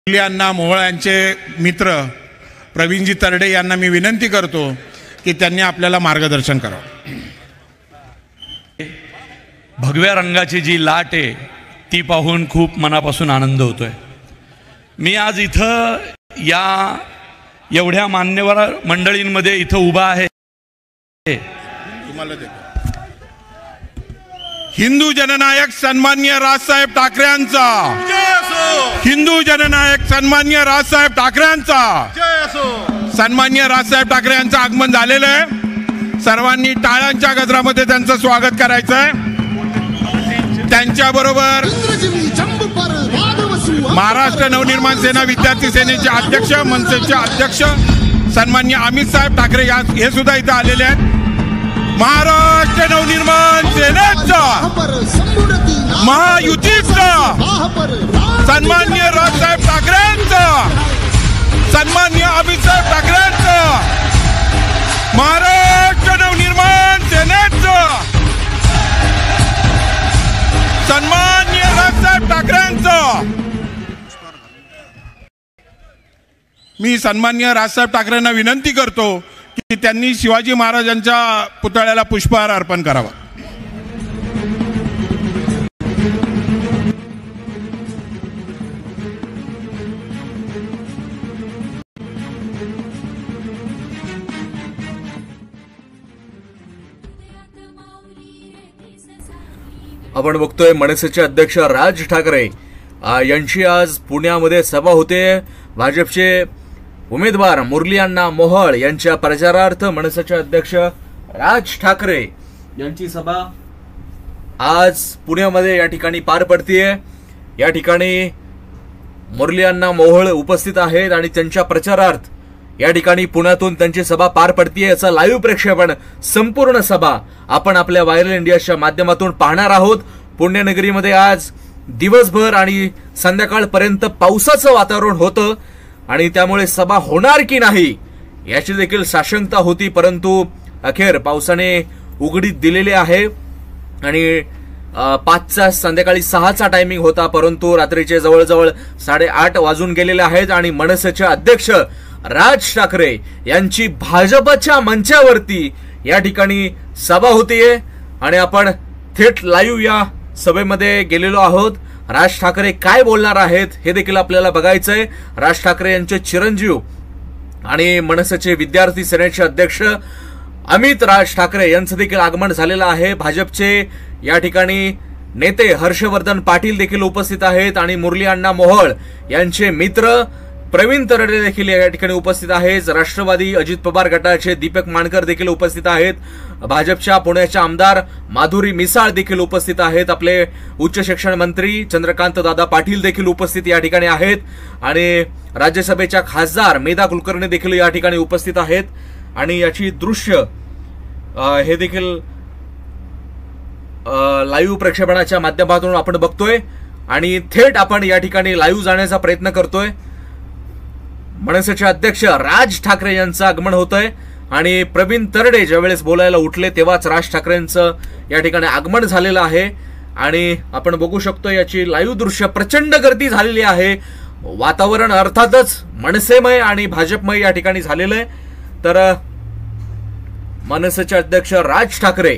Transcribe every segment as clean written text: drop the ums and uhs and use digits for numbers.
अण्णा मोहोळ यांचे मित्र प्रवीणजी तरडे यांना मी विनंती करतो की त्यांनी आपल्याला मार्गदर्शन करावं। भगव्या रंगाची जी लाट आहे ती पाहून खूप मनापासून आनंद होतोय। मी आज इथं या एवढ्या मान्यवर मंडळींमध्ये इथं उभा आहे। तुम्हाला देतो हिंदू जननायक सन्माननीय राजसाहेब ठाकरे यांचा हिंदू जननायक सन्माननीय राजसाहेब ठाकरे यांचा सन्माननीय राजसाहेब ठाकरे यांचं आगमन झालेलं आहे। सर्वांनी टाळ्यांच्या गजरामध्ये त्यांचं स्वागत करायचं आहे। त्यांच्याबरोबर महाराष्ट्र नवनिर्माण सेना विद्यार्थी सेनेचे अध्यक्ष मनसेचे अध्यक्ष सन्माननीय अमित साहेब ठाकरे हे सुद्धा इथं आलेले आहेत। महाराष्ट्र नवनिर्माण सेनेचा महायुतीचा सन्माननीय राजसाहेब ठाकरेंचा सन्माननीय अमित साहेब ठाकरेंचा महाराष्ट्र नवनिर्माण सेनेचा सन्माननीय राजसाहेब ठाकरेंचा मी सन्माननीय राजसाहेब ठाकरेंना विनंती करतो की त्यांनी शिवाजी महाराजांच्या पुतळ्याला पुष्पहार अर्पण करावा। आपण बघतोय मनसेचे अध्यक्ष राज ठाकरे यांची आज पुण्यामध्ये सभा होते। भाजपचे उमेदवार मुरली अण्णा मोहोळ यांच्या प्रचारार्थ मनसेचे अध्यक्ष राज ठाकरे यांची सभा आज पुण्यामध्ये या ठिकाणी पार पडतीये। या ठिकाणी मुरली अण्णा मोहोळ उपस्थित आहेत आणि त्यांच्या प्रचारार्थ या ठिकाणी पुण्यातून त्यांची सभा पार पडतीये। याचा लाईव्ह प्रक्षेपण संपूर्ण सभा आपण आपल्या व्हायरल इंडियाच्या माध्यमातून पाहणार आहोत। पुण्यनगरीमध्ये आज दिवसभर आणि संध्याकाळपर्यंत पावसाचं वातावरण होतं आणि त्यामुळे सभा होणार की नाही याची देखील साशंकता होती, परंतु अखेर पावसाने उघडीत दिलेली आहे आणि 5चा संध्याकाळी 6चा टायमिंग होता, परंतु रात्रीचे जवळजवळ 8:30 वाजून गेलेले आहेत आणि मनसेचे अध्यक्ष राज ठाकरे यांची भाजपच्या मंचावरती या ठिकाणी सभा होतीये आणि आपण थेट लाईव्ह या सभेमध्ये गेलेलो आहोत। राज ठाकरे काय बोलणार आहेत हे देखील आपल्याला बघायचंय। राज ठाकरे यांचे चिरंजीव आणि मनसेचे विद्यार्थी सेनेचे अध्यक्ष अमित राज ठाकरे यांचं देखील आगमन झालेलं आहे। भाजपचे या ठिकाणी नेते हर्षवर्धन पाटील देखील उपस्थित आहेत आणि मुरली अण्णा मोहोळ यांचे मित्र प्रवीण तरडे देखील या ठिकाणी उपस्थित आहेत। राष्ट्रवादी अजित पवार गटाचे दीपक मानकर देखील उपस्थित आहेत। भाजपच्या पुण्याच्या आमदार माधुरी मिसाळ देखील उपस्थित आहेत। आपले उच्च शिक्षण मंत्री चंद्रकांत दादा पाटील देखील उपस्थित या ठिकाणी आहेत आणि राज्यसभेच्या खासदार मेधा कुलकर्णी देखील या ठिकाणी उपस्थित आहेत आणि याची दृश्य हे देखील लाईव्ह प्रक्षेपणाच्या माध्यमातून आपण बघतोय आणि थेट आपण या ठिकाणी लाईव्ह जाण्याचा प्रयत्न करतोय। मनसेचे अध्यक्ष राज ठाकरे यांचं आगमन होतंय आणि प्रवीण तरडे ज्यावेळेस बोलायला उठले तेव्हाच राज ठाकरेंचं या ठिकाणी आगमन झालेलं आहे आणि आपण बघू शकतो याची लाईव्ह दृश्य। प्रचंड गर्दी झालेली आहे। वातावरण अर्थातच मनसेमय आणि भाजपमय या ठिकाणी झालेलं आहे। तर मनसेचे अध्यक्ष राज ठाकरे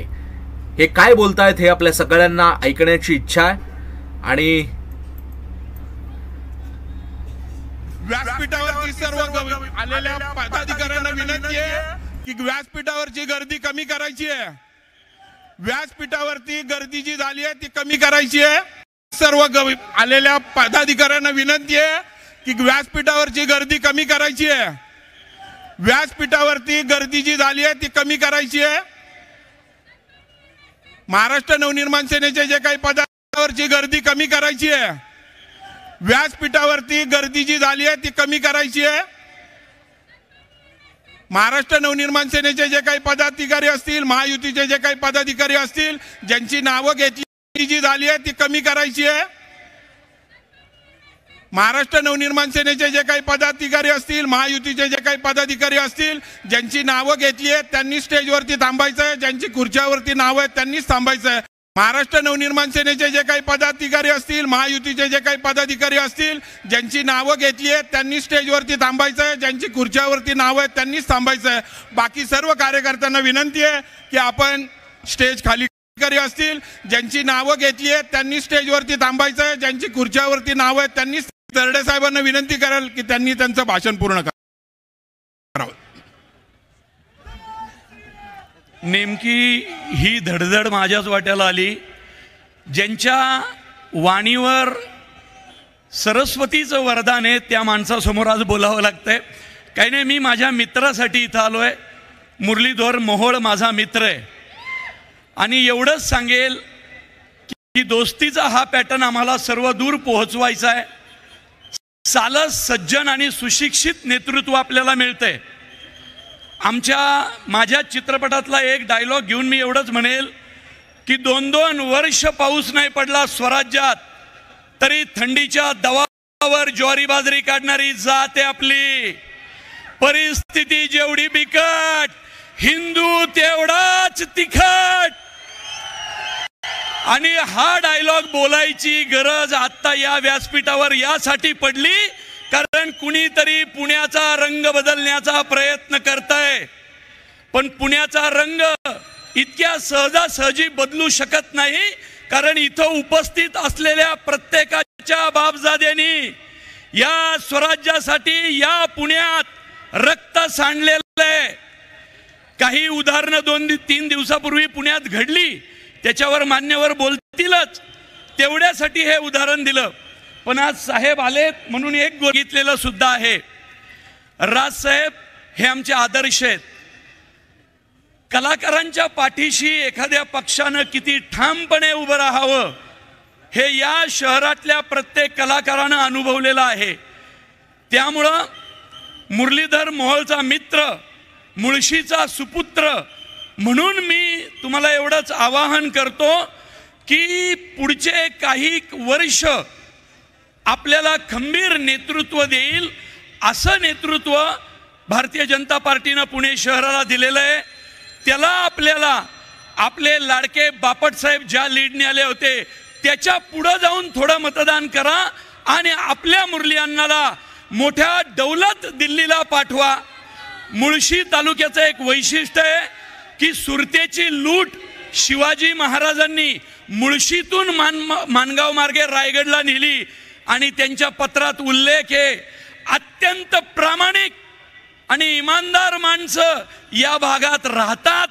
हे काय बोलतायत हे आपल्या सगळ्यांना ऐकण्याची इच्छा आहे आणि व्यासपीठावरची सर्व आलेल्या पदाधिकाऱ्यांना विनंती आहे की व्यासपीठावरची गर्दी कमी करायची आहे। व्यासपीठावरती गर्दी जी झाली आहे ती कमी करायची आहे। सर्व आलेल्या पदाधिकाऱ्यांना विनंती आहे की व्यासपीठावरची गर्दी कमी करायची आहे। व्यासपीठावरती गर्दी जी झाली आहे ती कमी करायची आहे। महाराष्ट्र नवनिर्माण सेनेचे जे काही पदावरची गर्दी कमी करायची आहे। व्यासपीठावरती गर्दी जी झाली आहे ती कमी करायची आहे। महाराष्ट्र नवनिर्माण सेनेचे जे काही पदाधिकारी असतील, महायुतीचे जे काही पदाधिकारी असतील, ज्यांची नावं घेतली जी झाली आहे ती कमी करायची आहे। महाराष्ट्र नवनिर्माण सेनेचे जे काही पदाधिकारी असतील, महायुतीचे जे काही पदाधिकारी असतील, ज्यांची नावं घेतली आहेत त्यांनी स्टेजवरती थांबायचं आहे। ज्यांची खुर्च्यावरती नावं आहेत त्यांनीच थांबायचं आहे। महाराष्ट्र नवनिर्माण सेनेचे जे काही पदाधिकारी असतील, महायुतीचे जे काही पदाधिकारी असतील, ज्यांची नावं घेतली आहेत त्यांनी स्टेजवरती थांबायचं आहे, ज्यांची खुर्च्यावरती नावं आहेत त्यांनीच थांबायचं आहे. बाकी सर्व कार्यकर्त्यांना विनंती आहे की आपण स्टेज खाली असतील, ज्यांची नावं घेतली आहेत त्यांनी स्टेजवरती थांबायचं आहे, ज्यांची खुर्च्यावरती नावं आहेत त्यांनी. तरडे साहेबांना विनंती कराल की त्यांनी त्यांचं भाषण पूर्ण करावं. नेमकी ही धडधड माझ्याच वाट्याला आली. ज्यांच्या वाणीवर सरस्वतीचं वरदान आहे त्या माणसासमोर आज बोलावं लागतंय. काही नाही, मी माझ्या मित्रासाठी इथं आलो आहे. मुरलीधर मोहोळ माझा मित्र आहे आणि एवढंच सांगेल की दोस्तीचा हा पॅटर्न आम्हाला सर्व दूर पोहोचवायचा आहे. सालस सज्जन आणि सुशिक्षित नेतृत्व आपल्याला मिळतंय. माझ्या चित्रपटातला एक डायलॉग घेऊन मी एवढंच म्हणेल की 2-2 वर्ष पाऊस नाही पडला स्वराज्यात तरी थंडीच्या दवावर ज्वारी बाजरी काढणारी जात आहे आपली. परिस्थिती जेवढी बिकट हिंदू तेवढाच तिखट. आणि हा डायलॉग बोलायची गरज आता या व्यासपीठावर यासाठी पडली कारण कुणीतरी पुण्याचा रंग बदलण्याचा प्रयत्न करतंय. पण पुण्याचा रंग इतक्या सहजासहजी बदलू शकत नाही कारण इथं उपस्थित असलेल्या प्रत्येकाच्या बापजाद्यांनी या स्वराज्यासाठी या पुण्यात रक्त सांडलेलं आहे. काही उदाहरणं 2-3 दिवसापूर्वी पुण्यात घडली त्याच्यावर मान्यवर बोलतीलच, तेवढ्यासाठी हे उदाहरण दिलं. पण आज साहेब आलेत म्हणून एक बघितलेलं सुद्धा आहे. राजसाहेब हे आमचे आदर्श आहेत. कलाकारांच्या पाठीशी एखाद्या पक्षानं किती ठामपणे उभं राहावं हे या शहरातल्या प्रत्येक कलाकारानं अनुभवलेलं आहे. त्यामुळं मुरलीधर मोहोळचा मित्र, मुळशीचा सुपुत्र म्हणून मी तुम्हाला एवढंच आवाहन करतो की पुढचे काही वर्ष आपल्याला खंबीर नेतृत्व देईल असं नेतृत्व भारतीय जनता पार्टीनं पुणे शहराला दिलेलं आहे. त्याला आपल्याला आपले लाडके बापटसाहेब ज्या लीडने आले होते त्याच्या पुढे जाऊन थोडं मतदान करा आणि आपल्या मुरली अण्णाला मोठ्या दौलत दिल्लीला पाठवा. मुळशी तालुक्याचं एक वैशिष्ट्य आहे की सुरतेची लूट शिवाजी महाराजांनी मुळशीतून माणगाव मार्गे रायगडला नेली आणि त्यांच्या पत्रात उल्लेख आहे अत्यंत प्रामाणिक आणि इमानदार माणसं या भागात राहतात.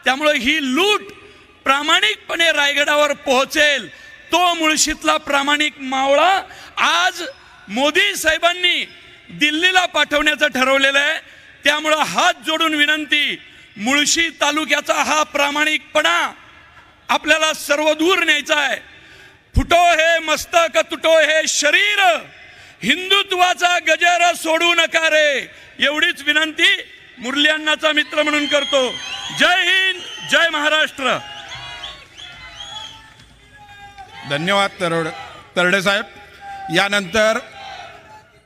त्यामुळे ही लूट प्रामाणिकपणे रायगडावर पोहोचेल. तो मुळशीतला प्रामाणिक मावळा आज मोदी साहेबांनी दिल्लीला पाठवण्याचं ठरवलेलं आहे. त्यामुळे हात जोडून विनंती, मुळशी तालुक्याचा हा प्रामाणिकपणा आपल्याला सर्वदूर न्यायचा आहे. फुटो हे मस्तक तुटो हे शरीर, हिंदुत्वाचा गजर सोडू नका रे. एवढीच विनंती मुरली अण्णाचा मित्र म्हणून करतो. जय हिंद, जय महाराष्ट्र. धन्यवाद तरडे साहेब. यानंतर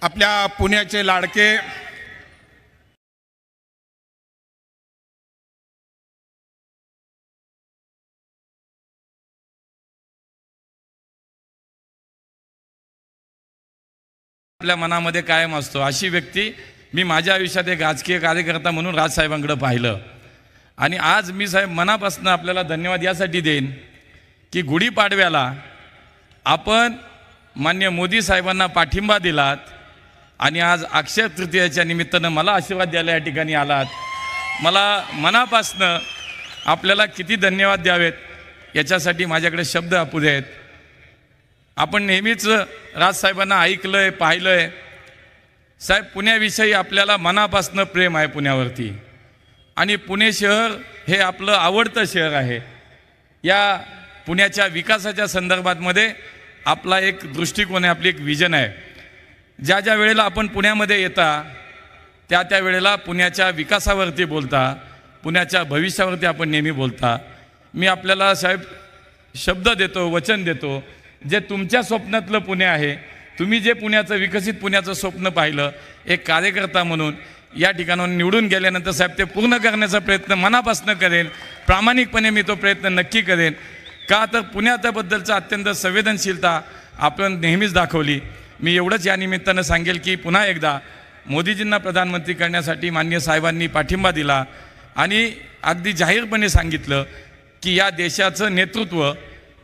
आपल्या पुण्याचे लाडके आपल्या मनामध्ये कायम असतो अशी व्यक्ती मी माझ्या आयुष्यात एक राजकीय कार्यकर्ता म्हणून राजसाहेबांकडे पाहिलं. आणि आज मी साहेब मनापासून आपल्याला धन्यवाद यासाठी देईन की गुढीपाडव्याला आपण मान्य मोदी साहेबांना पाठिंबा दिलात आणि आज अक्षय तृतीयेच्या निमित्तानं मला आशीर्वाद द्यायला या ठिकाणी आलात. मला मनापासून आपल्याला किती धन्यवाद द्यावेत याच्यासाठी माझ्याकडे शब्द अपुरे आहेत. आपण नेहमीच राजसाहेबांना ऐकलं आहे, पाहिलं आहे. साहेब, पुण्याविषयी आपल्याला मनापासून प्रेम आहे पुण्यावरती आणि पुणे शहर हे आपलं आवडतं शहर आहे. या पुण्याच्या विकासाच्या संदर्भातमध्ये आपला एक दृष्टिकोन आहे, आपली एक विजन आहे. ज्या ज्या वेळेला आपण पुण्यामध्ये येता त्या वेळेला पुण्याच्या विकासावरती बोलता, पुण्याच्या भविष्यावरती आपण नेहमी बोलता. मी आपल्याला साहेब शब्द देतो, वचन देतो, जे तुमच्या स्वप्नातलं पुणे आहे, तुम्ही जे पुण्याचं विकसित पुण्याचं स्वप्न पाहिलं एक कार्यकर्ता म्हणून या ठिकाणाहून निवडून गेल्यानंतर साहेब ते पूर्ण करण्याचा प्रयत्न मनापासून करेन. प्रामाणिकपणे मी तो प्रयत्न नक्की करेन. का तर पुण्याबद्दलचं अत्यंत संवेदनशीलता आपण नेहमीच दाखवली. मी एवढंच या निमित्तानं सांगेल की पुन्हा एकदा मोदीजींना प्रधानमंत्री करण्यासाठी माननीय साहेबांनी पाठिंबा दिला आणि अगदी जाहीरपणे सांगितलं की या देशाचं नेतृत्व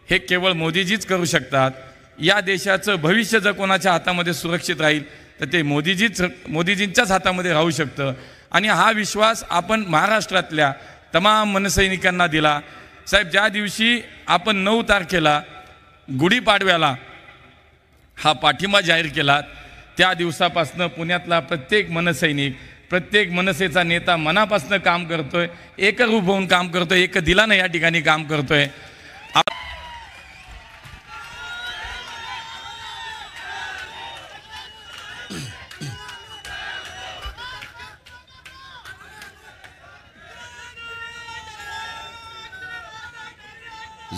हे केवळ मोदीजीच करू शकतात. या देशाचं भविष्य जर कोणाच्या हातामध्ये सुरक्षित राहील तर ते मोदीजींच्याच हातामध्ये राहू शकतं. आणि हा विश्वास आपण महाराष्ट्रातल्या तमाम मनसैनिकांना दिला. साहेब, ज्या दिवशी आपण 9 तारखेला गुढीपाडव्याला हा पाठिंबा जाहीर केला त्या दिवसापासनं पुण्यातला प्रत्येक मनसैनिक, प्रत्येक मनसेचा नेता मनापासनं काम करतोय, एकरूप होऊन काम करतोय, एक दिलानं या ठिकाणी काम करतोय.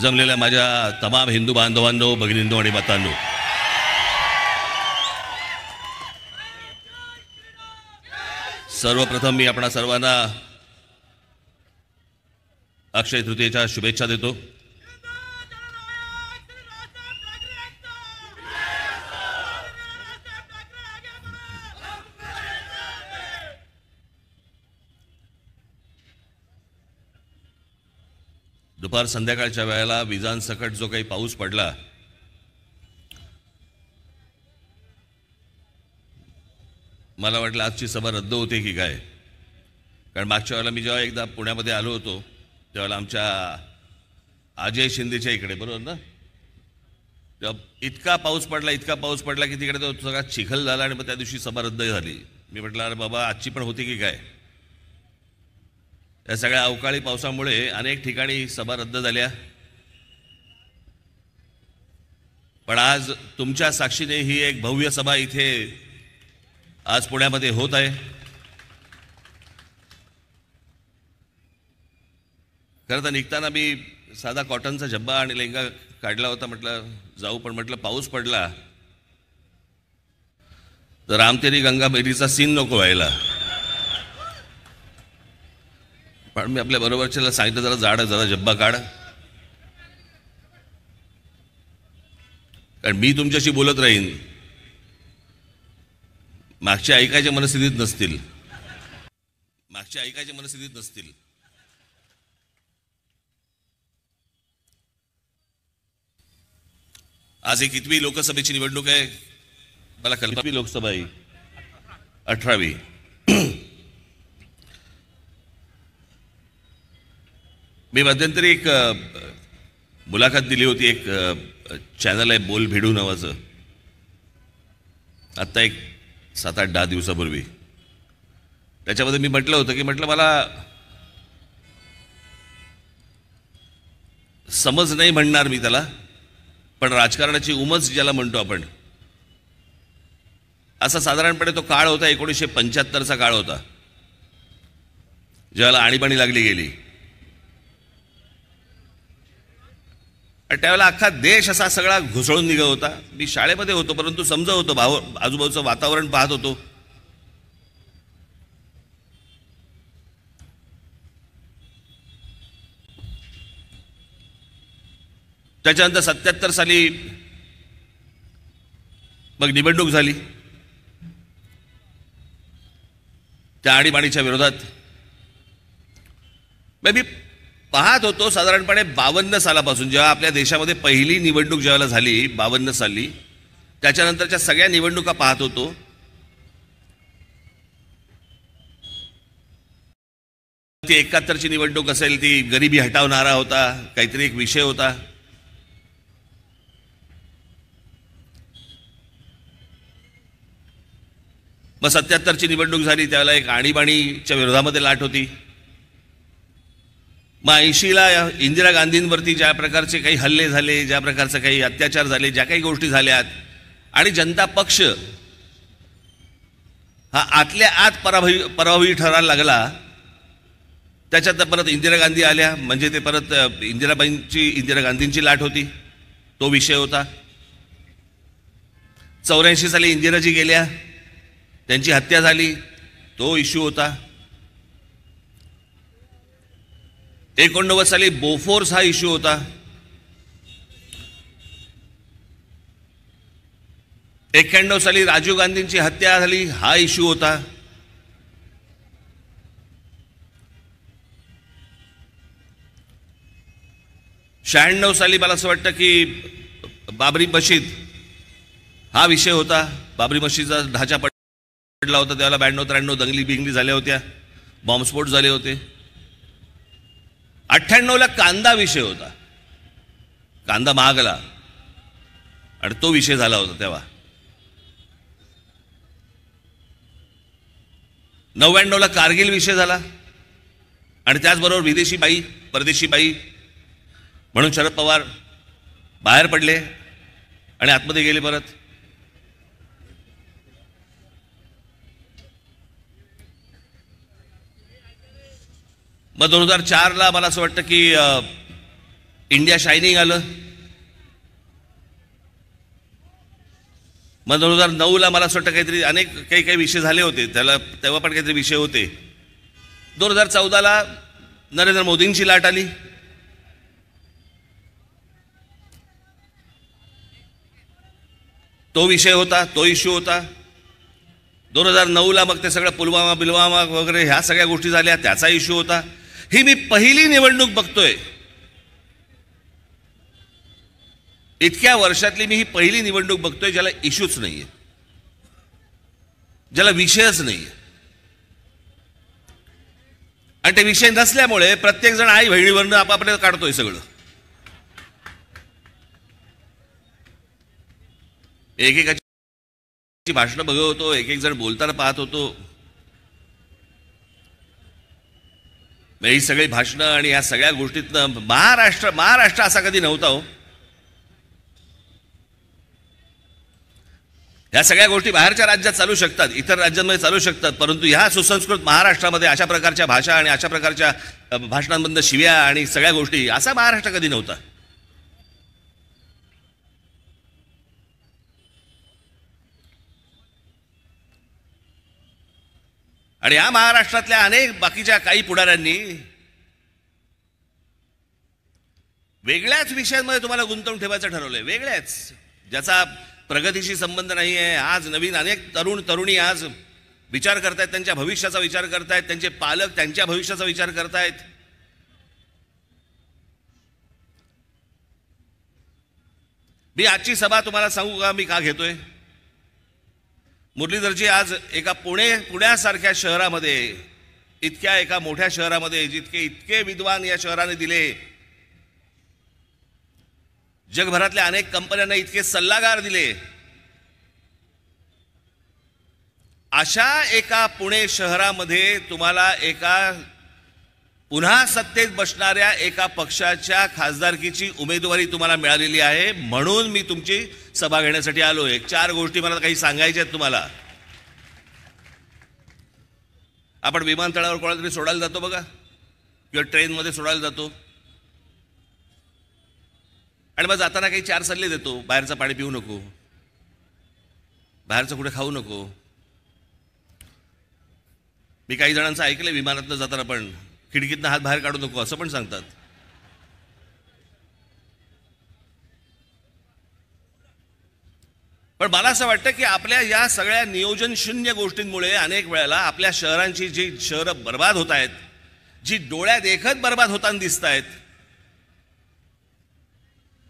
जमलेल्या माझ्या तमाम हिंदू बांधवांनो, भगिनींनो आणि मातांनो, सर्वप्रथम मी आपणा सर्वांना अक्षय तृतीयेच्या शुभेच्छा देतो. दुपार संध्याकाळच्या वेळेला विजांसकट जो काही पाऊस पडला, मला वाटलं आजची सभा रद्द होते की काय. कारण मागच्या वेळेला मी जेव्हा एकदा पुण्यामध्ये आलो होतो त्यावेळेला आमच्या अजय शिंदेच्या इकडे, बरोबर ना, तेव्हा इतका पाऊस पडला की तिकडे तो सगळा चिखल झाला आणि मग त्या दिवशी सभा रद्द झाली. मी म्हटलं अरे बाबा, आजची पण होती की काय. या सगळ्या अवकाळी पावसामुळे अनेक ठिकाणी सभा रद्द झाल्या. पण आज तुमच्या साक्षीने ही एक भव्य सभा इथे आज पुण्यामध्ये होत आहे. खरं तर निघताना मी साधा कॉटनचा झब्बा आणि लेंगा काढला होता, म्हटलं जाऊ, पण म्हटलं पाऊस पडला तर रामतेरी गंगा मेरीचा सीन नको व्हायला. पण मी आपल्या बरोबरच्याला सांगितलं जरा झब्बा काढ, कारण मी तुमच्याशी बोलत राहीन, मागच्या ऐकायच्या मनस्थितीत नसतील. आज ही कितवी लोकसभेची निवडणूक आहे मला कितवी लोकसभा आहे? 18वी. मी मध्यंतरी एक मुलाखत दिली होती, एक चॅनल आहे बोल भिडू नावाचं, आत्ता एक 7-8-10 दिवसापूर्वी. त्याच्यामध्ये मी म्हटलं होतं की मला समज नाही म्हणणार मी त्याला, पण राजकारणाची उमज ज्याला म्हणतो आपण, असा साधारणपणे तो काळ होता 1975चा काळ होता, ज्याला आणीबाणी लागली गेली. त्यावेळेला अख्खा देश असा सगळा घुसळून निघत होता. मी शाळेमध्ये होतो, परंतु समजत होतो, आजूबाजूचं वातावरण पाहत होतो. त्याच्यानंतर 77 साली मग निवडणूक झाली. त्या आणीबाणीच्या विरोधात मी पाहत होतो साधारणपणे 52 सालापासून, जेव्हा आपल्या देशामध्ये पहिली निवडणूक ज्यावेळेला झाली 52 साली, त्याच्यानंतरच्या सगळ्या निवडणुका पाहत होतो. ती 71ची निवडणूक असेल, ती गरिबी हटवणारा होता, काहीतरी एक विषय होता. मग 77ची निवडणूक झाली, त्यावेळेला एक आणीबाणीच्या विरोधामध्ये लाट होती. मग 80ला इंदिरा गांधींवरती ज्या प्रकारचे काही हल्ले झाले, ज्या प्रकारचे काही अत्याचार झाले, ज्या काही गोष्टी झाल्यात, आणि जनता पक्ष हा आतल्या आत पराभवी ठरायला लागला. त्याच्यात परत इंदिरा गांधी आल्या, म्हणजे ते परत इंदिरा गांधींची लाट होती, तो विषय होता. 84 साली इंदिराजी गेल्या, त्यांची हत्या झाली, तो इश्यू होता. 89 साली बोफोर्स हा इश्यू होता. 91 साली राजीव गांधींची हत्या झाली, हा इश्यू होता. '96 साली मला असं वाटतं की बाबरी मशीद हा विषय होता. बाबरी मशीदचा ढाचा पडला होता त्याला. 92-93 दंगली बिंगली झाल्या होत्या, बॉम्बस्फोट झाले होते. 98ला कांदा विषय होता, कांदा महागला आणि तो विषय झाला होता तेव्हा. 99ला कारगिल विषय झाला आणि त्याचबरोबर विदेशी बाई, परदेशी बाई म्हणून शरद पवार बाहेर पडले आणि आतमध्ये गेले परत. मग 2004ला मला असं वाटतं की इंडिया शायनिंग आलं. मग 2009ला मला असं वाटतं काहीतरी अनेक काही विषय झाले होते त्याला, तेव्हा पण काहीतरी विषय होते. 2014ला नरेंद्र मोदींची लाट आली. तो विषय होता, तो इश्यू होता. 2009ला मग ते सगळं पुलवामा वगैरे ह्या सगळ्या गोष्टी झाल्या, त्याचा इश्यू होता. ही मी पहिली निवडणूक बघतोय, इतक्या वर्षातली मी ही पहिली निवडणूक बघतोय ज्याला इश्यूच नाहीये, ज्याला विषयच नाहीये. आणि ते विषय नसल्यामुळे प्रत्येक जण आई बहिणीवरनं आपापल्या काढतोय सगळं. एकेकाची भाषणं बघत होतो, एक जण बोलताना पाहत होतो. ही सगळी भाषणं आणि या सगळ्या गोष्टीतनं महाराष्ट्र असा कधी नव्हता हो. ह्या सगळ्या गोष्टी बाहेरच्या राज्यात चालू शकतात, इतर राज्यांमध्ये चालू शकतात, परंतु ह्या सुसंस्कृत महाराष्ट्रामध्ये अशा प्रकारच्या भाषा आणि अशा प्रकारच्या भाषणांमधनं शिव्या आणि सगळ्या गोष्टी, असा महाराष्ट्र कधी नव्हता. आणि या महाराष्ट्रातल्या अनेक बाकीच्या काही पुढाऱ्यांनी वेगळ्याच विषयांमध्ये तुम्हाला गुंतवून ठेवायचं ठरवलंय, वेगळ्याच, ज्याचा प्रगतीशी संबंध नाही आहे. आज नवीन अनेक तरुणी आज विचार करतायत, त्यांच्या भविष्याचा विचार करतायत, त्यांचे पालक त्यांच्या भविष्याचा विचार करतायत. मी आजची सभा तुम्हाला सांगू का मी का घेतोय? मुरलीधरजी आज एका पुण्यासारख्या शहरामध्ये, इतक्या एका मोठ्या शहरामध्ये, इतके विद्वान या शहराने दिले, जगभरातल्या अनेक कंपन्यांना इतके सल्लागार दिले, अशा एका पुणे शहरामध्ये तुम्हाला एका पुन्हा सत्तेत बसणाऱ्या एका पक्षाच्या खासदारकीची उमेदवारी तुम्हाला मिळालेली आहे. म्हणून मी तुमची सभा घेण्यासाठी आलोय. 4 गोष्टी मला काही सांगायच्या आहेत तुम्हाला. आपण विमानतळावर कोणाला तरी सोडायला जातो बघा, किंवा ट्रेनमध्ये सोडायला जातो, आणि मग जाताना काही 4 सल्ले देतो. बाहेरचं पाणी पिऊ नको, बाहेरचं कुठे खाऊ नको. मी काही जणांचं ऐकलंय विमानातनं जाताना पण खिडकीतनं हात बाहेर काढू नको असं पण सांगतात. पण मला असं वाटतं की आपल्या या सगळ्या नियोजन शून्य गोष्टींमुळे अनेक वेळेला आपल्या शहरांची जी शहरं बर्बाद होत आहेत, जी डोळ्यात देखत बर्बाद होताना दिसत आहेत,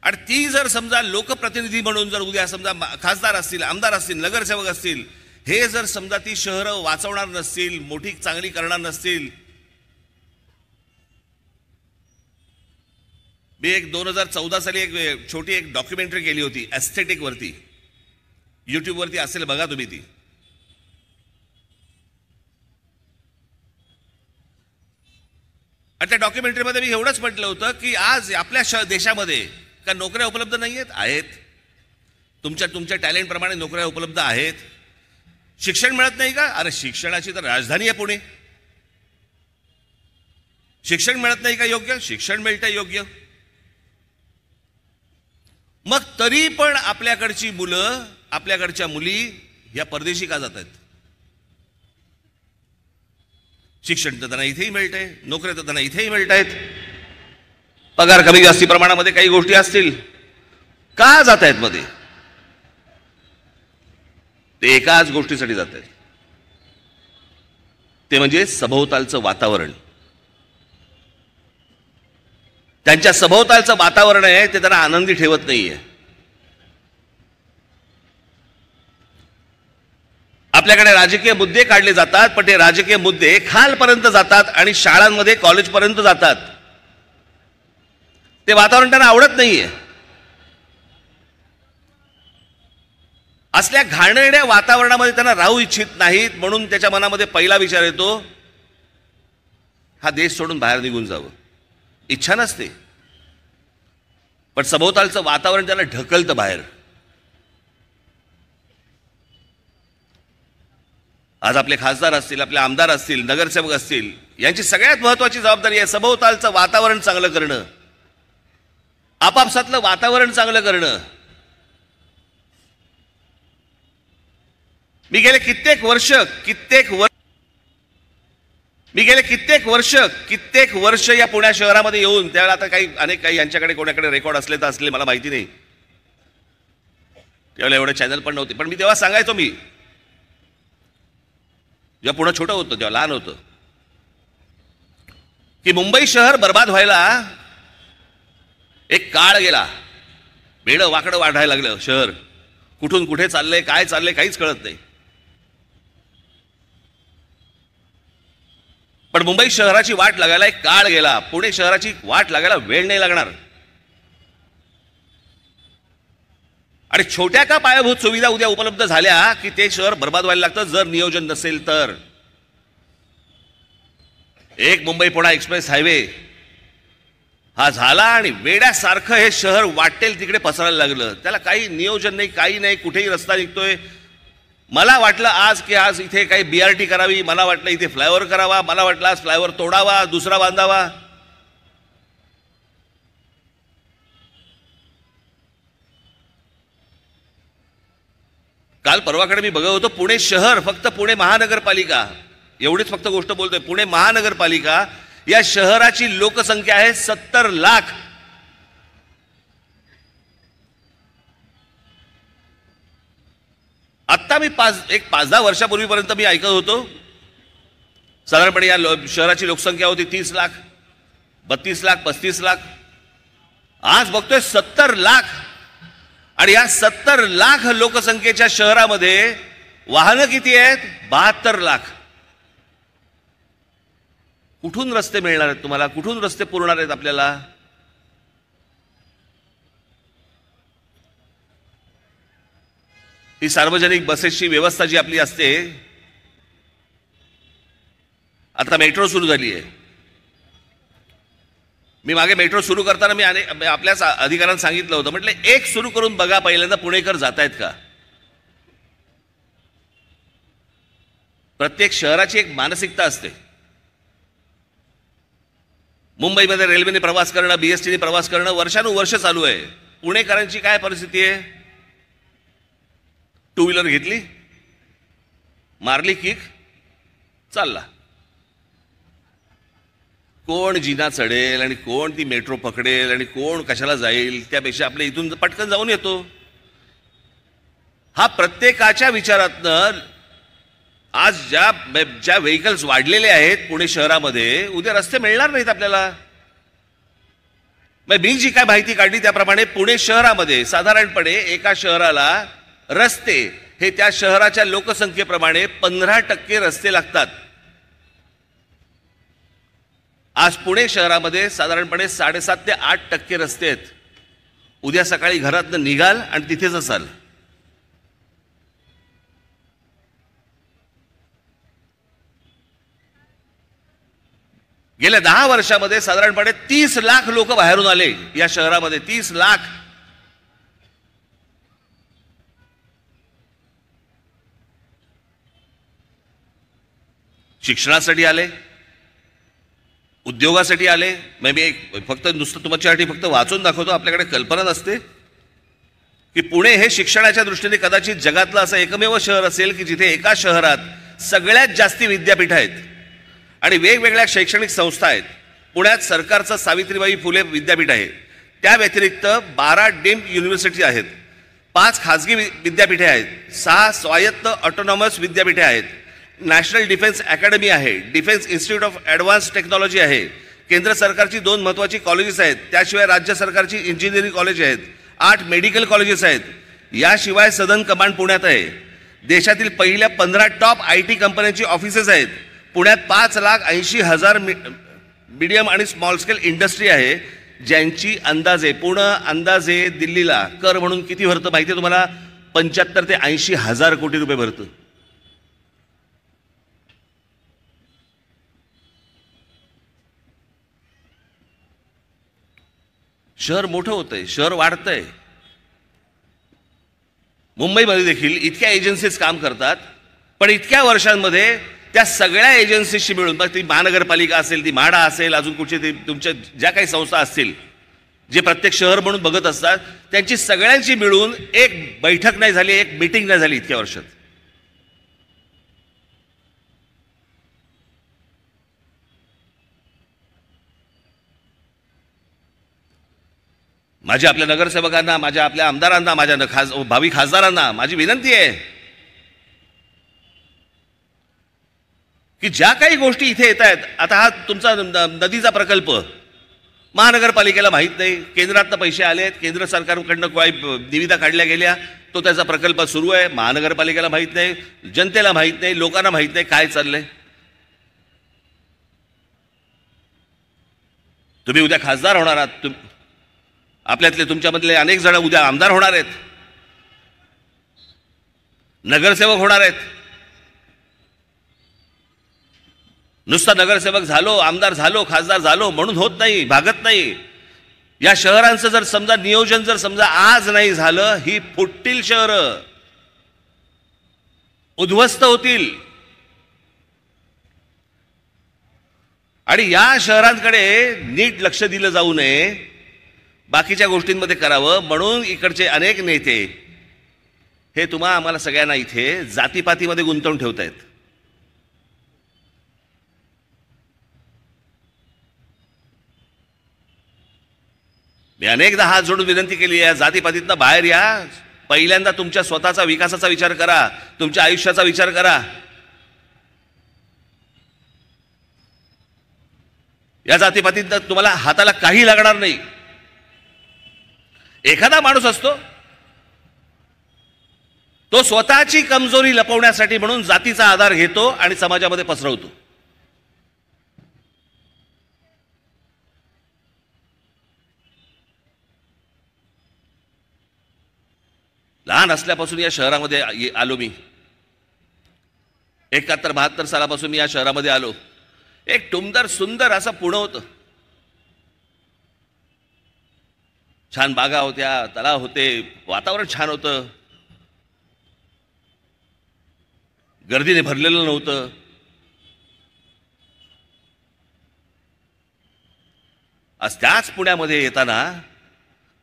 आणि ती जर समजा लोकप्रतिनिधी म्हणून जर उद्या समजा खासदार असतील, आमदार असतील, नगरसेवक असतील, हे जर समजा ती शहरं वाचवणार नसतील, मोठी चांगली करणार नसतील. मी एक 2014 साली एक छोटी डॉक्युमेंटरी केली होती एस्थेटिक वरती, युट्यूबवरती असेल बघा तुम्ही ती. आणि त्या डॉक्युमेंटरीमध्ये मी एवढंच म्हटलं होतं की आज आपल्या देशामध्ये का नोकऱ्या उपलब्ध नाही आहेत? तुमच्या टॅलेंटप्रमाणे नोकऱ्या उपलब्ध आहेत. शिक्षण मिळत नाही का? अरे शिक्षणाची तर राजधानी आहे पुणे. शिक्षण मिळत नाही का योग्य? शिक्षण मिळतंय योग्य. मग तरी पण आपल्याकडची मुलं, आपल्याकडच्या मुली या परदेशी का जात आहेत? शिक्षण तर त्यांना इथेही मिळतंय, नोकऱ्या तर त्यांना इथेही मिळत आहेत, पगार कमी जास्ती प्रमाणामध्ये काही गोष्टी असतील, का जात आहेत मध्ये? ते एकाच गोष्टीसाठी जात आहेत, ते म्हणजे सभोवतालचं वातावरण. त्यांच्या सभोवतालचं वातावरण आहे ते त्यांना आनंदी ठेवत नाहीये. आपल्याकडे राजकीय मुद्दे काढले जातात, पण ते राजकीय मुद्दे खालपर्यंत जातात आणि शाळांमध्ये कॉलेजपर्यंत जातात. ते वातावरण त्यांना आवडत नाहीये. असल्या घाणेरड्या वातावरणामध्ये त्यांना राहू इच्छित नाहीत. म्हणून त्याच्या मनामध्ये पहिला विचार येतो, हा देश सोडून बाहेर निघून जावं. इच्छा नसते, पण सभोवतालचं वातावरण त्यांना ढकलतं बाहेर. आज आपले खासदार असतील, आपले आमदार असतील, नगरसेवक असतील, यांची सगळ्यात महत्वाची जबाबदारी आहे सभोवतालचं वातावरण चांगलं करणं, आपापसातलं वातावरण चांगलं करणं. मी गेले कित्येक वर्ष या पुण्या शहरामध्ये येऊन, त्यावेळेला आता काही यांच्याकडे कोणाकडे रेकॉर्ड असले तर असले मला माहिती नाही, त्यावेळेला एवढे चॅनल पण नव्हते. पण मी तेव्हा सांगायचो, मी जेव्हा पुणे छोटं होतं तेव्हा लहान होतं, की मुंबई शहर बर्बाद व्हायला एक काळ गेला. वेडं वाकडं वाढायला लागलं शहर. कुठून कुठे चाललंय, काय चाललंय काहीच कळत नाही. पण मुंबई शहराची वाट लागायला एक काळ गेला. पुणे शहराची वाट लागायला वेळ नाही लागणार. आणि छोट्या का पायाभूत सुविधा उद्या उपलब्ध झाल्या की ते शहर बर्बाद व्हायला लागतं, जर नियोजन नसेल तर. एक मुंबई पुणे एक्सप्रेस हायवे हा झाला आणि वेड्यासारखं हे शहर वाटेल तिकडे पसरायला लागलं. त्याला काही नियोजन नाही, काही नाही. कुठेही रस्ता निघतोय. मला वाटलं आज इथे काही BRT करावी, मला वाटलं इथे फ्लायओव्हर करावा, मला वाटलं आज फ्लायओव्हर तोडावा, दुसरा बांधावा. काल परवाकडे मी बघत होतो, पुणे शहर, फक्त पुणे महानगरपालिका, एवढीच फक्त गोष्ट बोलतोय, पुणे महानगरपालिका या शहराची लोकसंख्या आहे 70 लाख. आत्ता मी 5-10 वर्षापूर्वीपर्यंत मी ऐकत होतो साधारणपणे या शहराची लोकसंख्या होती 30 लाख, 32 लाख, 35 लाख. आज बघतोय 70 लाख. आणि या 70 लाख लोकसंख्येच्या शहरामध्ये वाहनं किती आहेत? 72 लाख. कुठून रस्ते मिळणार आहेत तुम्हाला? कुठून रस्ते पुरणार आहेत आपल्याला? ही सार्वजनिक बसेसची व्यवस्था जी आपली असते, आता मेट्रो सुरू झाली आहे. मी मागे मेट्रो सुरू करताना मी आपल्याच अधिकाऱ्यांना सांगितलं होतं, म्हटलं एक सुरू करून बघा पहिल्यांदा पुणेकर जात आहेत का. प्रत्येक शहराची एक मानसिकता असते. मुंबईमध्ये रेल्वेने प्रवास करणं, BSTने प्रवास करणं वर्षानुवर्ष चालू आहे. पुणेकरांची काय परिस्थिती आहे? टू व्हीलर घेतली, मारली किक, चालला. कोण जिना चढेल आणि कोण ती मेट्रो पकडेल आणि कोण कशाला जाईल, त्यापेक्षा आपल्या इथून पटकन जाऊन येतो. हा प्रत्येकाच्या विचारातनं आज ज्या व्हेकल्स वाढलेले आहेत पुणे शहरामध्ये, उद्या रस्ते मिळणार नाहीत आपल्याला. मी जी काय माहिती काढली त्याप्रमाणे पुणे शहरामध्ये साधारणपणे एका शहराला रस्ते हे त्या शहराच्या लोकसंख्येप्रमाणे 15% रस्ते लागतात. आज पुणे शहरामध्ये साधारणपणे 7.5 ते 8% रस्ते आहेत. उद्या सकाळी घरातनं निघाल आणि तिथेच असाल. गेल्या 10 वर्षामध्ये साधारणपणे 30 लाख लोक बाहेरून आले या शहरामध्ये. 30 लाख. शिक्षणासाठी आले, उद्योगासाठी आले. मी फक्त नुसतं तुमच्यासाठी फक्त वाचून दाखवतो. आपल्याकडे कल्पना नसते की पुणे हे शिक्षणाच्या दृष्टीने कदाचित जगातलं असं एकमेव शहर असेल की जिथे एका शहरात सगळ्यात जास्ती विद्यापीठ आहेत आणि वेगवेगळ्या शैक्षणिक संस्था आहेत. पुण्यात सरकारचं सावित्रीबाई फुले विद्यापीठ आहे. त्या व्यतिरिक्त 12 डीम्ड युनिव्हर्सिटी आहेत. 5 खाजगी विद्यापीठे आहेत, 6 स्वायत्त ऑटोनॉमस विद्यापीठे आहेत, नॅशनल डिफेन्स अकॅडमी आहे, defence institute of advance technology आहे, केंद्र सरकारची 2 महत्त्वाची कॉलेजेस आहेत, त्याशिवाय राज्य सरकारची इंजिनिअरिंग कॉलेज आहेत, 8 मेडिकल कॉलेजेस आहेत, याशिवाय सदन कमांड पुण्यात आहे. देशातील पहिल्या 15 टॉप IT कंपन्यांची ऑफिसेस आहेत. पुण्यात 5,80,000 मीडियम आणि स्मॉल स्केल इंडस्ट्री आहे, ज्यांची अंदाजे दिल्लीला कर म्हणून किती भरतं माहिती आहे तुम्हाला? 75 ते 80,000 कोटी रुपये भरतं. शहर मोठं होतंय, शहर वाढतंय. मुंबईमध्ये देखील इतक्या एजन्सीज काम करतात, पण इतक्या वर्षांमध्ये त्या सगळ्या एजन्सीशी मिळून, मग ती महानगरपालिका असेल, ती म्हाडा असेल, अजून कुठचे ते तुमच्या ज्या काही संस्था असतील जे प्रत्येक शहर म्हणून बघत असतात, त्यांची सगळ्यांची मिळून एक बैठक नाही झाली, एक मीटिंग नाही झाली इतक्या वर्षात. माझ्या आपल्या नगरसेवकांना, माझ्या आपल्या आमदारांना, माझ्या भावी खासदारांना माझी विनंती आहे की ज्या काही गोष्टी इथे येत आहेत, आता हा तुमचा नदीचा प्रकल्प महानगरपालिकेला माहीत नाही, केंद्रातनं पैसे आले आहेत, केंद्र सरकारकडनं काही निविदा काढल्या गेल्या, तो त्याचा प्रकल्प सुरू आहे, महानगरपालिकेला माहीत नाही, जनतेला माहीत नाही, लोकांना माहीत नाही काय चाललंय. तुम्ही उद्या खासदार होणार आहात, आपल्यातले तुमच्यामधले अनेक जण उद्या आमदार होणार आहेत, नगरसेवक होणार आहेत. नुसता नगरसेवक झालो, आमदार झालो, खासदार झालो म्हणून होत नाही, भागत नाही. या शहरांचं जर समजा नियोजन जर समजा आज नाही झालं, ही फुटतील शहरं, उद्ध्वस्त होतील. आणि या शहरांकडे नीट लक्ष दिलं जाऊ नये, बाकीच्या गोष्टींमध्ये करावं म्हणून इकडचे अनेक नेते हे आम्हाला सगळ्यांना इथे जातीपातीमध्ये गुंतवून ठेवतायत. मी अनेकदा हात जोडून विनंती केली आहे, जातीपातीतनं बाहेर या. पहिल्यांदा तुमच्या स्वतःचा विकासाचा विचार करा, तुमच्या आयुष्याचा विचार करा. या जातीपातीतनं तुम्हाला हाताला काही लागणार नाही. एखादा माणूस असतो तो स्वतःची कमजोरी लपवण्यासाठी म्हणून जातीचा आधार घेतो आणि समाजामध्ये पसरवतो. लहान असल्यापासून या शहरामध्ये आलो मी. 71-72 सालापासून मी या शहरामध्ये आलो. एक टुमदार सुंदर असं पुणे होतं. छान बागा होत्या, तलाव होते, वातावरण छान होतं, गर्दीने भरलेलं नव्हतं. आज त्याच पुण्यामध्ये येताना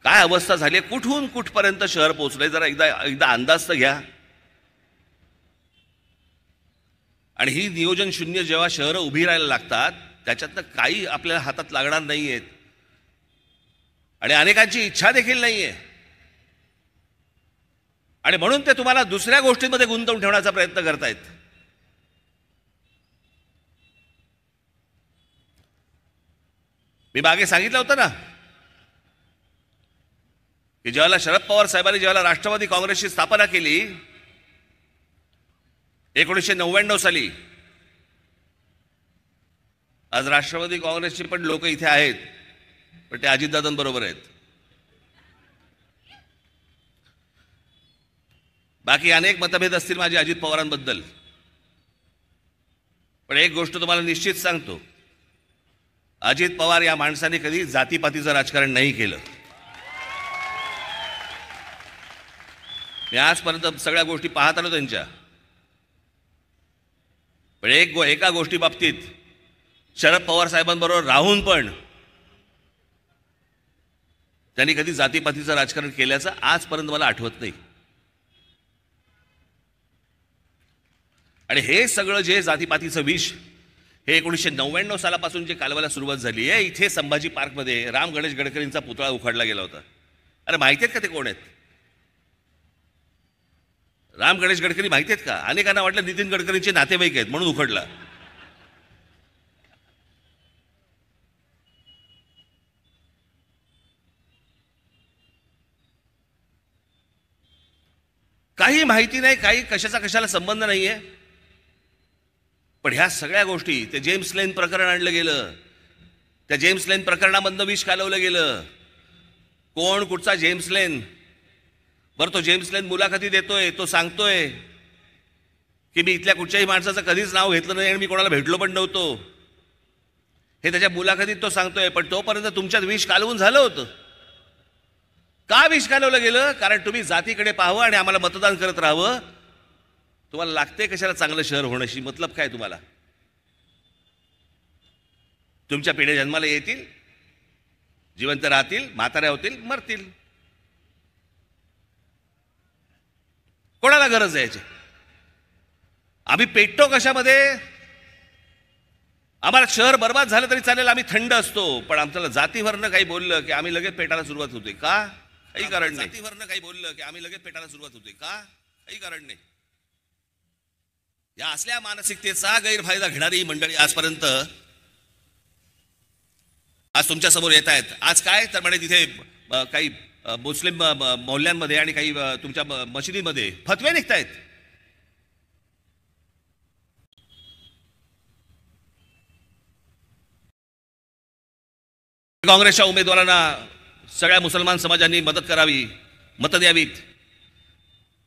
काय अवस्था झाली, कुठून कुठपर्यंत शहर पोहोचलंय, जरा एकदा अंदाज तर घ्या. आणि ही नियोजन शून्य जेव्हा शहरं उभी राहायला लागतात, त्याच्यातनं काही आपल्याला हातात लागणार नाहीयेत आणि अनेकांची इच्छा देखील नाहीये. आणि म्हणून ते तुम्हाला दुसऱ्या गोष्टींमध्ये गुंतवून ठेवण्याचा प्रयत्न करतायत. मी मागे सांगितलं होतं ना की ज्यावेळेला शरद पवार साहेबांनी ज्यावेळेला राष्ट्रवादी काँग्रेसची स्थापना केली 1999 साली, आज राष्ट्रवादी काँग्रेसचे पण लोक इथे आहेत, पण ते अजितदादांबरोबर आहेत. बाकी अनेक मतभेद असतील माझे अजित पवारांबद्दल, पण एक गोष्ट तुम्हाला निश्चित सांगतो, अजित पवार या माणसाने कधी जातीपातीचं राजकारण नाही केलं. मी आजपर्यंत सगळ्या गोष्टी पाहत आलो त्यांच्या, पण एका गोष्टी बाबतीत शरद पवार साहेबांबरोबर राहून पण त्यांनी कधी जातीपातीचं राजकारण केल्याचं आजपर्यंत मला आठवत नाही. आणि हे सगळं जे जातीपातीचं विष हे 1999 सालापासून जे कालवायला सुरुवात झाली आहे, इथे संभाजी पार्कमध्ये राम गणेश गडकरींचा पुतळा उखाडला गेला होता. अरे माहिती आहेत का ते कोण आहेत? राम गणेश गडकरी माहिती आहेत का? अनेकांना वाटलं नितीन गडकरींचे नातेवाईक आहेत म्हणून उखडला. काही माहिती नाही, काही कशाला संबंध नाहीये. पण ह्या सगळ्या गोष्टी, ते जेम्स लेन प्रकरण आणलं गेलं, त्या जेम्स लेन प्रकरणामधनं विष कालवलं गेलं. कोण कुठचा जेम्स लेन? बरं, तो जेम्स लेन मुलाखती देतोय, तो सांगतोय की मी इथल्या कुठच्याही माणसाचं कधीच नाव घेतलं नाही आणि मी कोणाला भेटलो पण नव्हतो, हे त्याच्या मुलाखतीत तो सांगतोय. पण तोपर्यंत तुमच्यात विष कालवून झालं होतं. का विष कालवलं गेलं? कारण तुम्ही जातीकडे पाहावं आणि आम्हाला मतदान करत राहावं. तुम्हाला लागते कशाला चांगलं शहर होण्याशी? मतलब काय तुम्हाला? तुमच्या पिढ्या जन्माला येतील, जिवंत राहतील, म्हाताऱ्या होतील, मरतील. कोणाला गरज आहे याची? आम्ही पेटतो कशामध्ये? आम्हाला शहर बर्बाद झालं तरी चालेल, आम्ही थंड असतो. पण आमच्याला जातीवरनं काही बोललं की आम्ही लगेच पेटायला सुरुवात होते. का? काही कारण नाही. जातीवरनं काही बोललं की आम्ही लगेच पेटायला सुरुवात होते. का? काही कारण नाही. या असल्या मानसिकतेचा गैरफायदा घेणारी मंडळी आजपर्यंत आज तुमच्या समोर येत आहेत. आज काय तर म्हणजे तिथे काही मुस्लिम मोहल्ल्यांमध्ये आणि काही तुमच्या मशिदीमध्ये फतवे निघतायत. काँग्रेसच्या उमेदवारांना सगळ्या मुसलमान समाजांनी मदत करावी, मतं द्यावीत.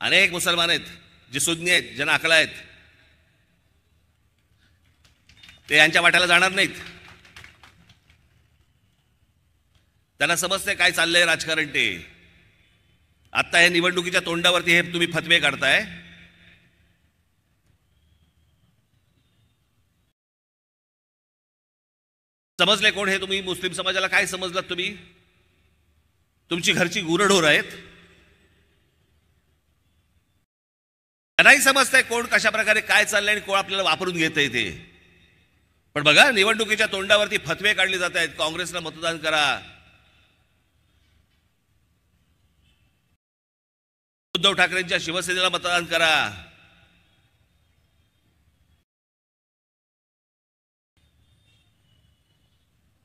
अनेक मुसलमान आहेत जे सुज्ञ आहेत, ज्यांना अकला आहेत, ते यांच्या वाट्याला जाणार नाहीत. त्यांना समजते काय चाललंय राजकारण. ते आता या निवडणुकीच्या तोंडावरती हे तुम्ही फतवे काढताय. समजले कोण हे? तुम्ही मुस्लिम समाजाला काय समजलात? तुम्ही तुमची घरची गुरढोर आहेत. नाही समजताय कोण कशा प्रकारे काय चाललंय आणि कोण आपल्याला वापरून घेतंय ते. पण बघा, निवडणुकीच्या तोंडावरती फतवे काढले जात आहेत. काँग्रेसला मतदान करा, उद्धव ठाकरेंच्या शिवसेनेला मतदान करा.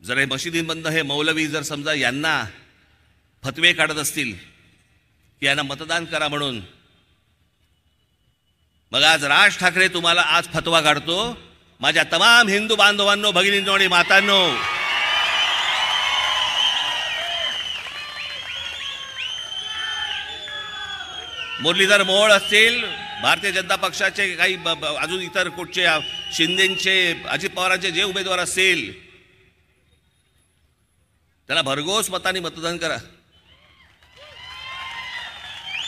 जर हे मशिदींमधनं हे मौलवी जर समजा यांना फतवे काढत असतील की यांना मतदान करा म्हणून, मग आज राज ठाकरे तुम्हाला आज फतवा काढतो. माझ्या तमाम हिंदू बांधवांनो, भगिनींनो आणि मातांनो, मुरलीधर मोहोळ असतील, भारतीय जनता पक्षाचे काही अजून इतर कुठचे शिंदेचे, अजित पवारांचे जे उमेदवार असतील, त्याला भरघोस मतांनी मतदान करा.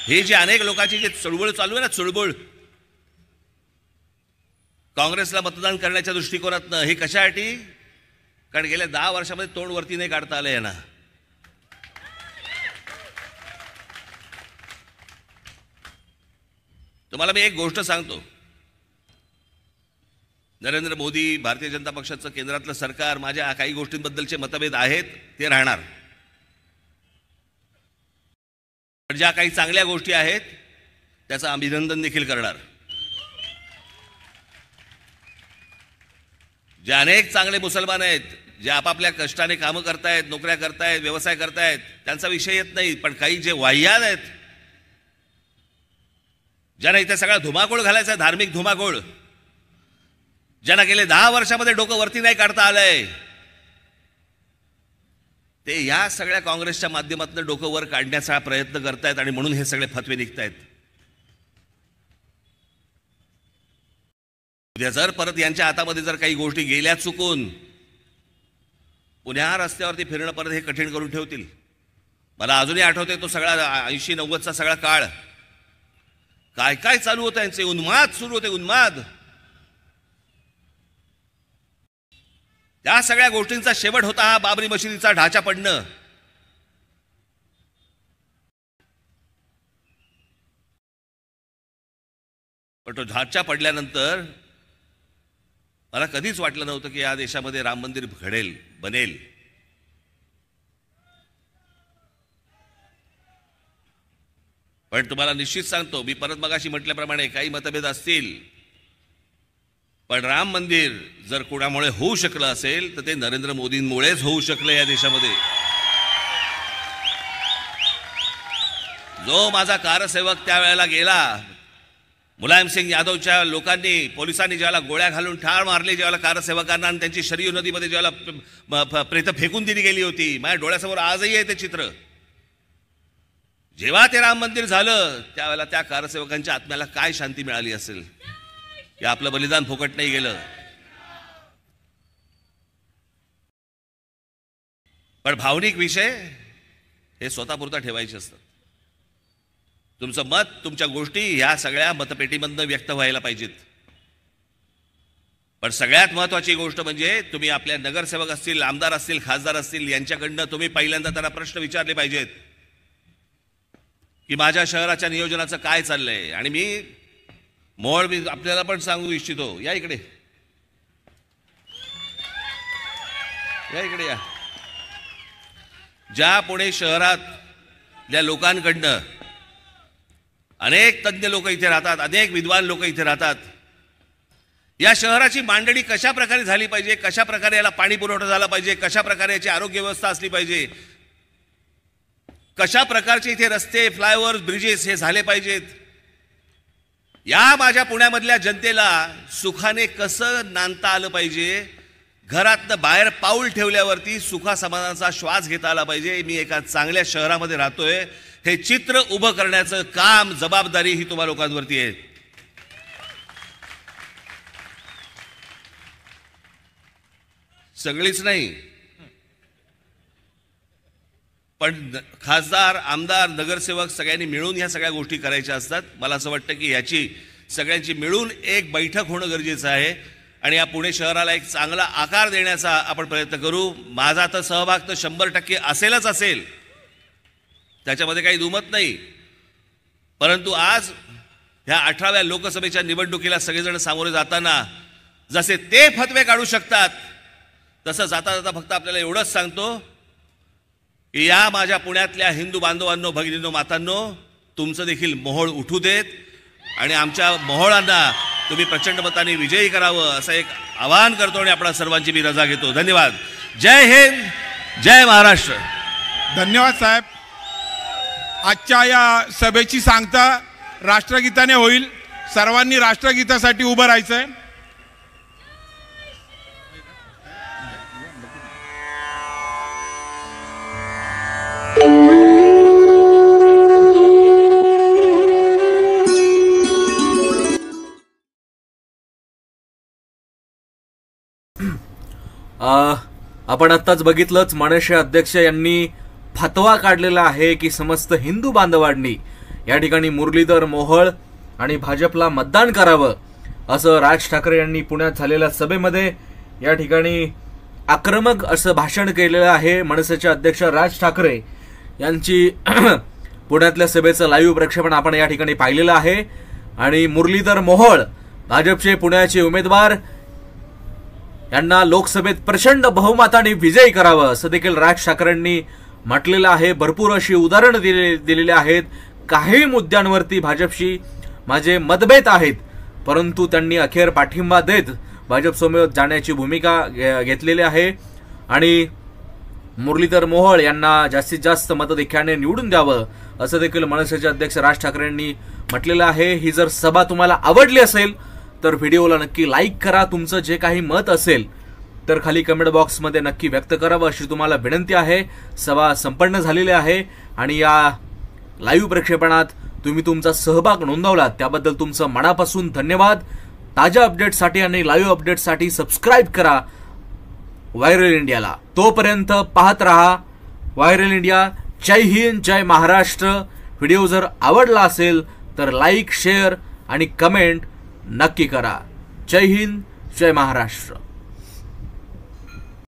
हे जे अनेक लोकांची जे चळवळ चालू आहे ना, चळवळ काँग्रेसला मतदान करण्याच्या दृष्टिकोनातनं, हे कशासाठी? कारण गेल्या 10 वर्षामध्ये तोंड वरती नाही काढता आलं यांना. तुम्हाला मी एक गोष्ट सांगतो, नरेंद्र मोदी, भारतीय जनता पक्षाचं केंद्रातलं सरकार, माझ्या काही गोष्टींबद्दलचे मतभेद आहेत, ते राहणार. पण ज्या काही चांगल्या गोष्टी आहेत त्याचं अभिनंदन देखील करणार. जे अनेक चांगले मुसलमान आहेत, जे आपापल्या कष्टाने कामं करतायत, नोकऱ्या करतायत, व्यवसाय करतायत, त्यांचा विषय येत नाही. पण काही जे वाह्यात आहेत, ज्यांना इथे सगळा धुमाकूळ घालायचा, धार्मिक धुमाकूळ, ज्यांना गेले 10 वर्षामध्ये डोकं वरती नाही काढता आलंय, ते या सगळ्या काँग्रेसच्या माध्यमातून डोकं वर काढण्याचा प्रयत्न करतायत आणि म्हणून हे सगळे फतवे निघतायत. उद्या जर परत यांच्या हातामध्ये जर काही गोष्टी गेल्या चुकून, पुण्या रस्त्यावरती फिरणं परत हे कठीण करून ठेवतील. मला अजूनही आठवतंय तो सगळा 80-90चा सगळा काळ, काय काय चालू होतं यांचे, उन्माद सुरू होते, उन्माद. त्या सगळ्या गोष्टींचा शेवट होता हा बाबरी मशिदीचा ढाचा पडणं. पण तो ढाचा पडल्यानंतर मला कधीच वाटलं नव्हतं की या देशामध्ये राम मंदिर घडेल, बनेल. पण तुम्हाला निश्चित सांगतो, मी परत मगाशी म्हटल्याप्रमाणे काही मतभेद असतील, पण राम मंदिर जर कोणामुळे होऊ शकलं असेल तर ते नरेंद्र मोदींमुळेच होऊ शकलं या देशामध्ये. जो माझा कारसेवक त्यावेळेला गेला, मुलायम सिंग यादवच्या लोकांनी, पोलिसांनी ज्याला गोळ्या घालून ठार मारले ज्याला कारसेवकांना, आणि त्यांची शरयू नदीमध्ये ज्याला प्रेत फेकून दिली गेली होती, माझ्या डोळ्यासमोर आजही आहे ते चित्र. जेव्हा ते राम मंदिर झालं त्यावेळेला त्या कारसेवकांच्या आत्म्याला काय शांती मिळाली असेल, की आपलं बलिदान फुकट नाही गेलं. पण भावनिक विषय हे स्वतःपुरता ठेवायचे असतात. तुमचं मत, तुमच्या गोष्टी ह्या सगळ्या मतपेटीमधनं व्यक्त व्हायला पाहिजेत. पण सगळ्यात महत्त्वाची गोष्ट म्हणजे तुम्ही आपल्या नगरसेवक असतील, आमदार असतील, खासदार असतील, यांच्याकडनं तुम्ही पहिल्यांदा त्यांना प्रश्न विचारले पाहिजेत की माझ्या शहराच्या नियोजनाचं काय चाललंय. आणि मी आपल्याला पण सांगू इच्छितो, या इकडे या. ज्या पुणे शहरातल्या लोकांकडनं अनेक तज्ञ लोक इथे राहतात, अनेक विद्वान लोक इथे राहतात, या शहराची मांडणी कशा प्रकारे झाली पाहिजे, कशा प्रकारे याला पाणी पुरवठा झाला पाहिजे, कशा प्रकारे याची आरोग्य व्यवस्था असली पाहिजे, कशा प्रकारचे इथे रस्ते, फ्लायओव्हर्स, ब्रिजेस हे झाले पाहिजेत, या माझ्या पुण्यामधल्या जनतेला सुखाने कसं नांदता आलं पाहिजे, घरातनं बाहेर पाऊल ठेवल्यावरती सुखासमाधानाचा श्वास घेता आला पाहिजे. मी एका चांगल्या शहरामध्ये राहतोय, हे चित्र उभं करण्याचं काम, जबाबदारी ही तुम्हा लोकांवरती आहे. सगळीच नाही, पण खासदार, आमदार, नगरसेवक सगळ्यांनी मिळून ह्या सगळ्या गोष्टी करायच्या असतात. मला असं वाटतं की ह्याची सगळ्यांची मिळून एक बैठक होणं गरजेचं आहे आणि या पुणे शहराला एक चांगला आकार देण्याचा आपण प्रयत्न करू. माझा तर सहभाग तर 100% असेलच असेल, त्याच्यामध्ये काही दुमत नाही. परंतु आज ह्या 18व्या लोकसभेच्या निवडणुकीला सगळेजण सामोरे जाताना जसे ते फतवे काढू शकतात, तसं जाता जाता फक्त आपल्याला एवढंच सांगतो की या माझ्या पुण्यातल्या हिंदू बांधवांनो, भगिनींनो, मातांनो, तुमचं देखील मोहोळ उठू देत आणि आमच्या मोहोळांना तुम्ही प्रचंड मताने विजयी करावं असं एक आवाहन करतो आणि आपल्या सर्वांची मी रजा घेतो. धन्यवाद. जय हिंद, जय महाराष्ट्र. धन्यवाद साहेब. आजच्या या सभेची सांगता राष्ट्रगीताने होईल. सर्वांनी राष्ट्रगीतासाठी उभं राहायचंय. आपण आत्ताच बघितलंच, मनसे अध्यक्ष यांनी फतवा काढलेला आहे की समस्त हिंदू बांधवांनी या ठिकाणी मुरलीधर मोहोळ आणि भाजपला मतदान करावं, असं राज ठाकरे यांनी पुण्यात झालेल्या सभेमध्ये या ठिकाणी आक्रमक असं भाषण केलेलं आहे. मनसेचे अध्यक्ष राज ठाकरे यांची पुण्यातल्या सभेचं लाईव्ह प्रक्षेपण आपण या ठिकाणी पाहिलेलं आहे. आणि मुरलीधर मोहोळ भाजपचे पुण्याचे उमेदवार यांना लोकसभेत प्रचंड बहुमताने विजयी करावं असं देखील राज ठाकरेंनी म्हटलेलं आहे. भरपूर अशी उदाहरणं दिलेली आहेत. काही मुद्द्यांवरती भाजपशी माझे मतभेद आहेत, परंतु त्यांनी अखेर पाठिंबा देत भाजपसमवेत जाण्याची भूमिका घेतलेली आहे. आणि मुरलीधर मोहोळ यांना जास्तीत जास्त मतदेखीने निवडून द्यावं असं देखील मनसेचे अध्यक्ष राज ठाकरे यांनी म्हटलेलं आहे. ही जर सभा तुम्हाला आवडली असेल तर व्हिडिओला नक्की लाईक करा. तुमचं जे काही मत असेल तर खाली कमेंट बॉक्समध्ये नक्की व्यक्त करावं अशी तुम्हाला विनंती आहे. सभा संपन्न झालेली आहे आणि या लाईव्ह प्रक्षेपणात तुम्ही तुमचा सहभाग नोंदवलात त्याबद्दल तुमचं मनापासून धन्यवाद. ताज्या अपडेट्ससाठी आणि लाईव्ह अपडेट्ससाठी सबस्क्राईब करा व्हायरल इंडियाला. तोपर्यंत पाहत रहा व्हायरल इंडिया. जय हिंद, जय महाराष्ट्र. व्हिडिओ जर आवडला असेल तर लाईक, शेअर आणि कमेंट नक्की करा. जय हिंद, जय महाराष्ट्र.